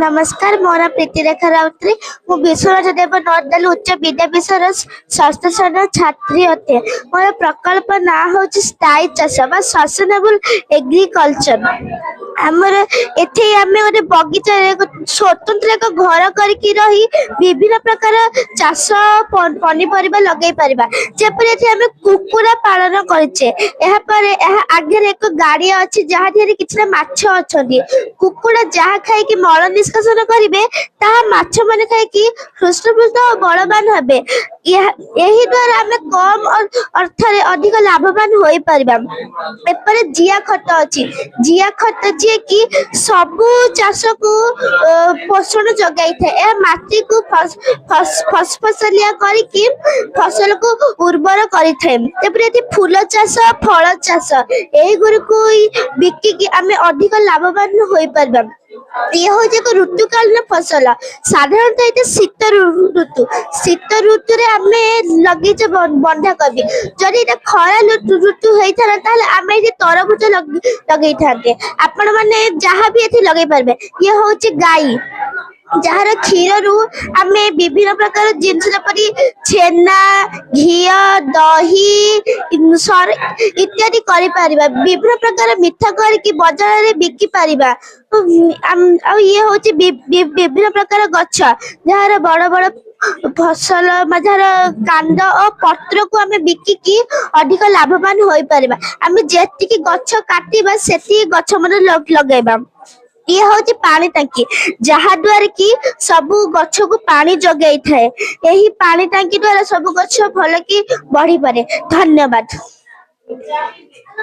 नमस्कार मोर प्रीतिरेखा राउतरी मु विश्वराजदेव नौरदाल उच्च विद्यापीठर षष्ठ श्रेणी छात्री अटे। मोर प्रकल्प ना हूँ स्थायी चाष बा सस्टेनेबल एग्रीकल्चर। आमर एथे आमे गोटे बगीचा स्वतंत्र एक घर करके रही विभिन्न प्रकार चाष पनीपरिबा लगे परिबा। जेपरि एथे आमे कुकुड़ा पालन करछे आगे एक गाड़िया अछि जहा ढेर किछना माछ अछंती। कुकुड़ा जहा खाई कि मल निष्कासन करेंगे ताहा माछ माने खाई कि हृष्टपुष्ट और बलवान हेबे। यही द्वारा आमे कम अर्थरे अधिक लाभवान होई परिबा। एपरे जिया खत अछि, जिया खत जे कि सबु चाष को पोषण जगाई थे। ए माटी को फसफसलिया करिकि फसल को उर्वर करि थे। तेपरे एति फूल चाष फल चाष एही गुरी को बिकी आमे अधिक लाभवान होई परिबा। ये हूँ एक ऋतुकालीन फसल साधारणतः ये शीत ऋतु रे आमे लगे बंधा कबी जदि खरा ऋतु होता ताले आमे तरबुज लगे था। आपण मैंने जहाँ भी ये लगे पारे। ये हूँ गाई जार क्षीर रु आमे विभिन्न प्रकार जिनस जपरी छेना घी दही इत्यादि करि परिबा। विभिन्न प्रकार मिठा करके बाजार रे बिकी परिबा। ये हूँ विभिन्न प्रकार गछ जार बड़ बड़ फसल जार कांड और पत्र को आमे बिकी अधिक लाभवान होई परिबा। आमे जेतिकी गछ काटिबा सेती गछ मन लगेबा। ये हूँ पानी टांकी जहा द्वारा कि सबु गछ को पानी जगाई थाए। यही पानी टांकी द्वारा सबु गछ भल कि बढ़ी पारे। धन्यवाद।